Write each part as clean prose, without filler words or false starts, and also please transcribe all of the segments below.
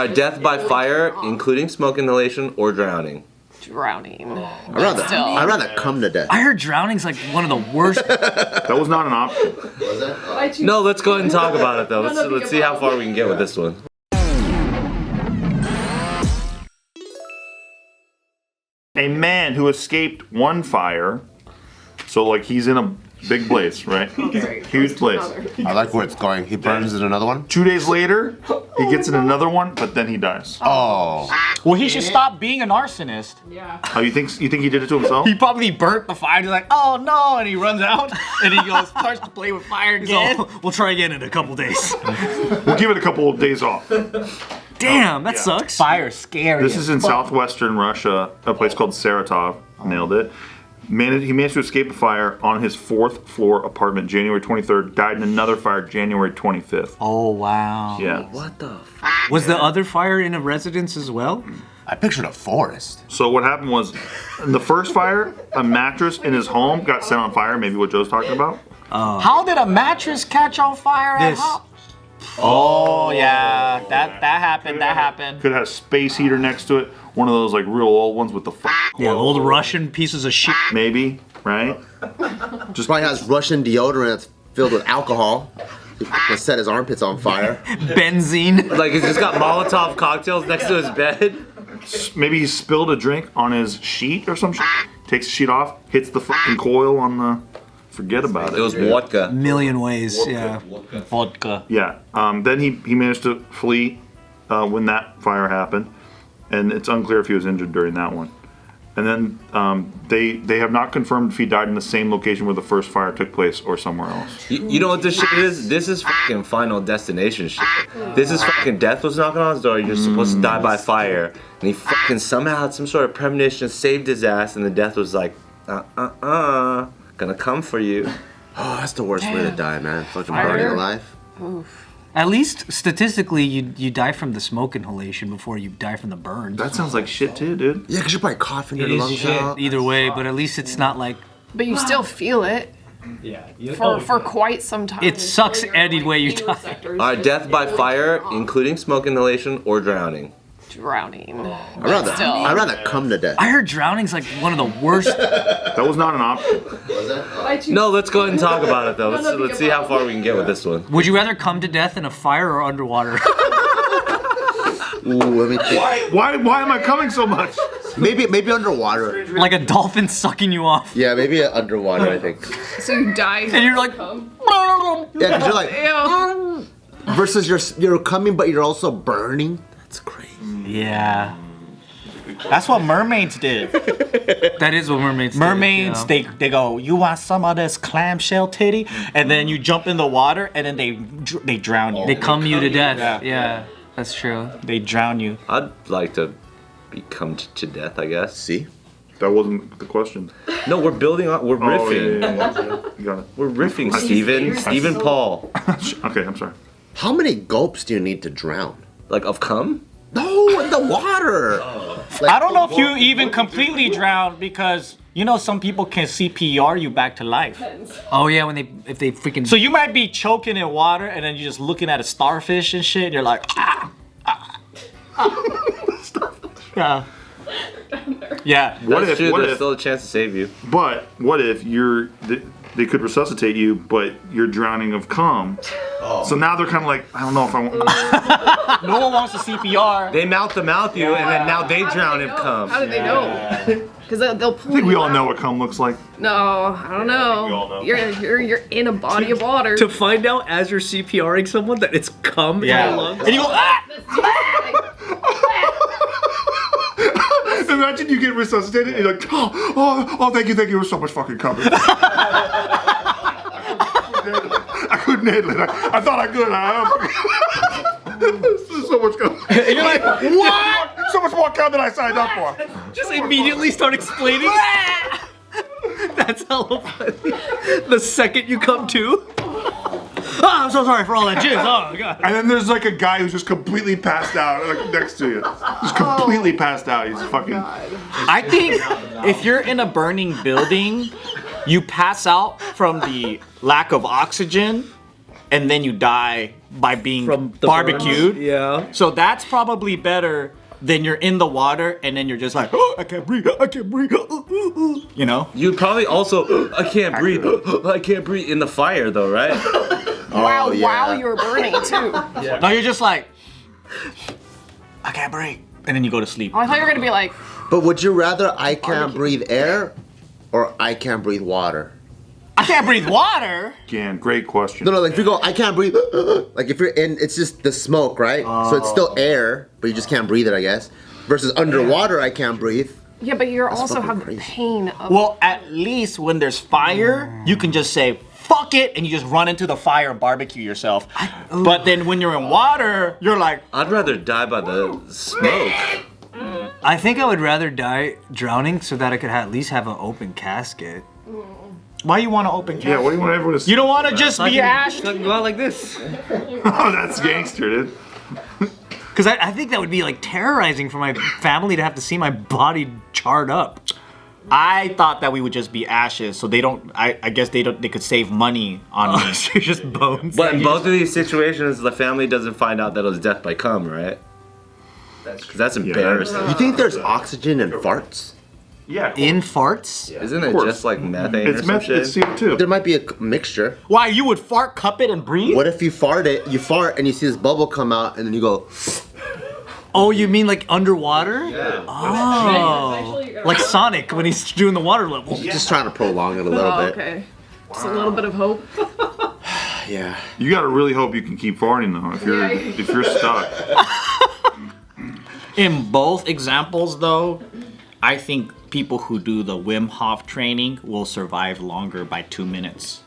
Death by fire, including smoke inhalation or drowning. Drowning. I'd rather come to death. I heard drowning's like one of the worst. That was not an option. Was that? No, let's go ahead and talk about it though. Let's see how far we can get with this one. A man who escaped one fire, so like he's in a big blaze, right? Huge blaze. I like where it's going. He burns in another one. 2 days later, he gets in another one, but then he dies. Oh. Well, he should stop being an arsonist. Yeah. Oh, you think he did it to himself? He probably burnt the fire. He's like, oh no, and he runs out and he goes starts to play with fire again. So, we'll try again in a couple days. We'll give it a couple of days off. Damn, that sucks. Fire's scary. This is in southwestern Russia, a place called Saratov. Nailed it. He managed to escape a fire on his 4th floor apartment January 23rd. Died in another fire January 25th. Oh wow. Yeah. What the Was the other fire in a residence as well? I pictured a forest. So what happened was, in the first fire, a mattress in his home got set on fire. Maybe what Joe's talking about. How did a mattress catch on fire at home? Oh yeah, that happened. That happened. Could have a space heater next to it. One of those like real old ones with the Yeah, old Russian pieces of shit. maybe, right? Just probably has Russian deodorant that's filled with alcohol. He set his armpits on fire. Benzene. Like he's just got Molotov cocktails next to his bed. Maybe he spilled a drink on his sheet or some shit. Takes the sheet off, hits the fucking coil on the. Forget about it. It was vodka. Million ways, yeah. Vodka. Yeah. Then he managed to flee when that fire happened, and it's unclear if he was injured during that one. And then they have not confirmed if he died in the same location where the first fire took place or somewhere else. You know what this shit is? This is fucking Final Destination shit. This is fucking death was knocking on his door. You're supposed to die by fire, and he fucking somehow had some sort of premonition, saved his ass, and the death was like, gonna come for you. Oh, that's the worst way to die, man. Fucking burning alive. Oof. At least statistically, you die from the smoke inhalation before you die from the burns. That sounds like shit too, dude. Yeah, because you're probably coughing your It is lungs shit out. either way, but at least it's not like But you still feel it. Yeah. For quite some time. it sucks any way you die. Death by fire, including smoke inhalation or drowning. Drowning. I'd rather come to death. I heard drowning's like one of the worst. That was not an option. Was that? No, let's go ahead and talk about it though. Let's see how far we can get with this one. Would you rather come to death in a fire or underwater? Ooh, let me think. Why am I coming so much? Maybe underwater. Like a dolphin sucking you off. Yeah, maybe underwater, I think. So you die. And you're like, Yeah, because you're like, Ew. versus you're coming, but you're also burning. That's crazy. yeah. That's what mermaids did. That is what mermaids do, Mermaids, you know? they go, you want some of this clamshell titty? And then you jump in the water and then they drown you. They cum you to death. Yeah. Yeah, that's true. They drown you. I'd like to become to death, I guess. See? That wasn't the question. No, we're building on. We're Oh, riffing. yeah. You got it. We're riffing, Steven. Stephen Paul. Okay, I'm sorry. How many gulps do you need to drown? Like of cum? No, in the water. I don't know if you even completely drown because you know some people can CPR you back to life. Oh yeah, if they freaking. So you might be choking in water and then you're just looking at a starfish and shit. And you're like, yeah. Yeah. What That's if? true. What There's if? still a chance to save you. But what if they could resuscitate you, but you're drowning of cum? So now they're kind of like, I don't know if I want. No one wants to CPR. They mouth you, and then now they drown in cum. How do they know? Because they'll pull I think we you all out. know what cum looks like. No, I don't know. we all know. You're in a body of water. to find out as you're CPRing someone that it's cum in your lungs. And you go, ah! Imagine you get resuscitated and you're like, oh, thank you, it was so much fucking cum. I couldn't handle it. I thought I could. There's so much cum. And you're like, what? So much more cum than I signed up for. Just immediately start explaining. That's hella funny. The second you come to. Oh, I'm so sorry for all that jizz. Oh, God. And then there's like a guy who's just completely passed out like, next to you. Just completely passed out. He's fucking. I think if you're in a burning building, you pass out from the lack of oxygen and then you die by being From the barbecued. burns. Yeah. So that's probably better than you're in the water and then you're just like, oh, I can't breathe, I can't breathe. You know? You'd probably also, I can't breathe, I can't breathe in the fire though, right? While yeah. you're burning too. No, you're just like, I can't breathe. And then you go to sleep. Oh, I thought you were gonna be like, But would you rather I can't breathe air or I can't breathe water? I can't breathe water? Again, great question. No, like if you go, I can't breathe. Like if you're in, it's just the smoke, right? So it's still air, but you just can't breathe it, I guess. Versus underwater, I can't breathe. yeah, but you also fucking have the crazy. pain of. Well, at least when there's fire, you can just say, fuck it, and you just run into the fire and barbecue yourself. But then when you're in water, you're like, I'd rather die by the smoke. I think I would rather die drowning so that I could at least have an open casket. why you want to open Yeah, casket? what do you want everyone to see? You don't want to just be ashed? I can go out like this. Oh, that's gangster, dude. Because I think that would be like terrorizing for my family to have to see my body charred up. I thought that we would just be ashes, so they don't. I guess they could save money on me. So you're just bones. But in both of these situations, the family doesn't find out that it was death by cum, right? Because that's embarrassing. You think there's oxygen in farts? Yeah. In farts? Isn't it course. just like methane It's or some meth. shit? It's CO2. There might be a mixture. Why, you would fart, cup it, and breathe? What if you fart and you see this bubble come out and then you go, Oh, you mean like underwater? Yeah. Oh. Like Sonic when he's doing the water level. just trying to prolong it a little Oh, bit. okay. Just a little bit of hope. Yeah. You gotta really hope you can keep farting though. If you're stuck. In both examples, though, I think people who do the Wim Hof training will survive longer by 2 minutes.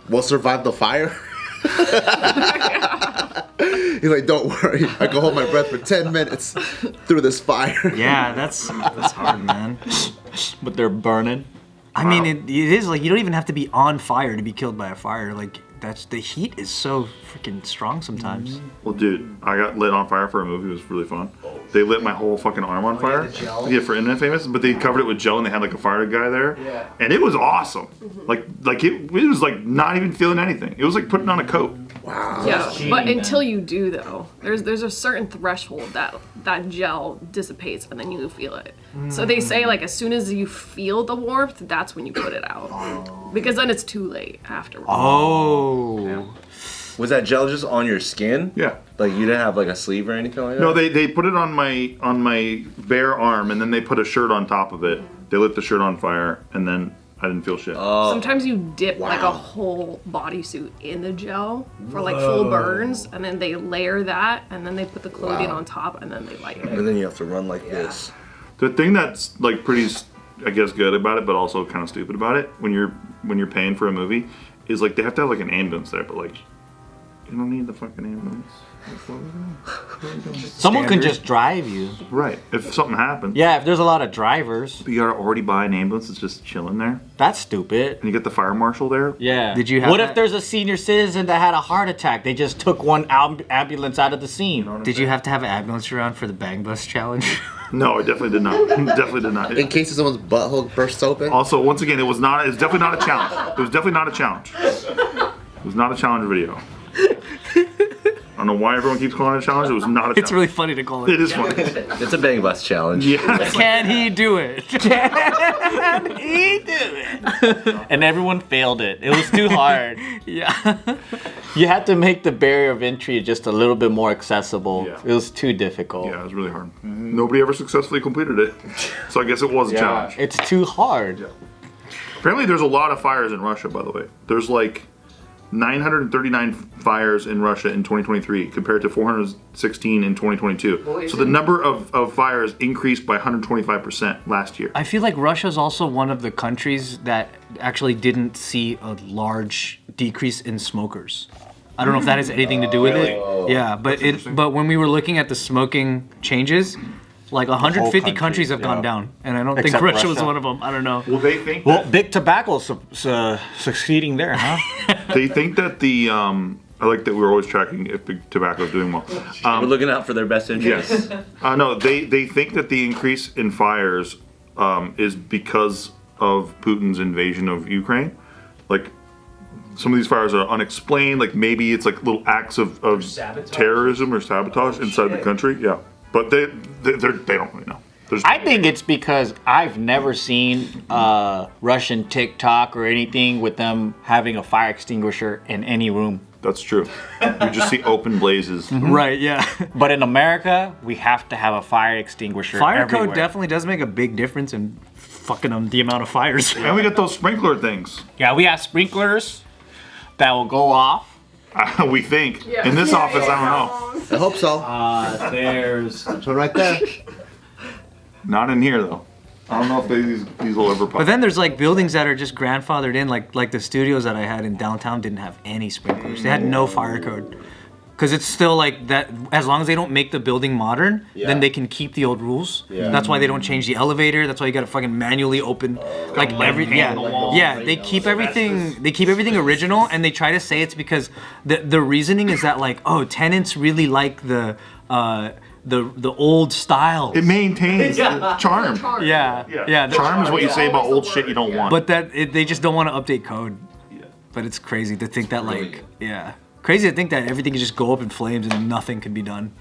We'll survive the fire. He's like, don't worry, I can hold my breath for 10 minutes through this fire. Yeah, that's hard, man. But they're burning. I mean, it is like you don't even have to be on fire to be killed by a fire. Like that's the heat is so freaking strong sometimes. Well, dude, I got lit on fire for a movie. It was really fun. They lit my whole fucking arm on fire. Yeah, for Internet Famous, but they covered it with gel and they had like a fire guy there. Yeah. And it was awesome. Like it was like not even feeling anything. It was like putting on a coat. Yeah, but until you do though, there's a certain threshold that gel dissipates and then you feel it. So they say like as soon as you feel the warmth, that's when you put it out, because then it's too late afterwards. Oh. Was that gel just on your skin? Yeah. Like you didn't have like a sleeve or anything like that? No, they put it on my bare arm and then they put a shirt on top of it. They lit the shirt on fire and then I didn't feel shit. Sometimes you dip like a whole bodysuit in the gel for like full burns, and then they layer that, and then they put the clothing on top, and then they light it. And then you have to run like this. The thing that's like pretty, I guess, good about it, but also kind of stupid about it, when you're paying for a movie, is like they have to have like an ambulance there, but like you don't need the fucking ambulance. Someone can just drive you. Right. If something happens, Yeah, if there's a lot of drivers, you gotta already buy an ambulance that's just chilling there, that's stupid. and you get the fire marshal there. Yeah. Did you have What that? if there's a senior citizen that had a heart attack? They just took one ambulance out of the scene. Did you have to have an ambulance around for the bang bus challenge? No, I definitely did not. Definitely did not. In case someone's butthole bursts open. Also, once again, it's definitely not a challenge. It was definitely not a challenge. It was not a challenge video. I don't know why everyone keeps calling it a challenge. It was not a challenge. It's really funny to call it. It is funny. It's a bang bus challenge. Yeah. Can he do it? He did it. And everyone failed it. It was too hard. Yeah. You had to make the barrier of entry just a little bit more accessible. Yeah. It was too difficult. Yeah, it was really hard. Nobody ever successfully completed it. So I guess it was a challenge. It's too hard. Apparently there's a lot of fires in Russia, by the way. There's like 939 fires in Russia in 2023 compared to 416 in 2022. So the number of fires increased by 125% last year. I feel like Russia's also one of the countries that actually didn't see a large decrease in smokers. I don't know if that has anything to do with it. Yeah, but when we were looking at the smoking changes, like 150 country, countries have gone down, and I don't think Except Russia was Russia. one of them. I don't know. Well, they think Well, big tobacco's succeeding there, huh? they think that the I like that we're always tracking if big tobacco is doing well. We're looking out for their best interests. Yes. No, they think that the increase in fires is because of Putin's invasion of Ukraine. Like, some of these fires are unexplained. Like maybe it's like little acts of terrorism or sabotage inside the country. Yeah, but they don't really know. I think it's because I've never seen Russian TikTok or anything with them having a fire extinguisher in any room. That's true. You just see open blazes. Right, yeah. But in America, we have to have a fire extinguisher. Fire everywhere. code definitely does make a big difference in fucking the amount of fires. And we got those sprinkler things. Yeah, we have sprinklers that will go off. We think. In this office, I don't know. I hope so. There's One right there. Not in here though. I don't know if these will ever pop. But then there's like buildings that are just grandfathered in, like the studios that I had in downtown didn't have any sprinklers. They had no fire code. Because it's still like that, as long as they don't make the building modern, then they can keep the old rules. Yeah. That's why they don't change the elevator. That's why you gotta fucking manually open, like they keep everything. They keep everything original, and they try to say it's because the reasoning is that like, oh, tenants really like the old style. It maintains charm. Yeah. Charm is what you say about old shit you don't want. But they just don't want to update code. Yeah. But it's crazy to think that crazy to think that everything can just go up in flames and nothing can be done.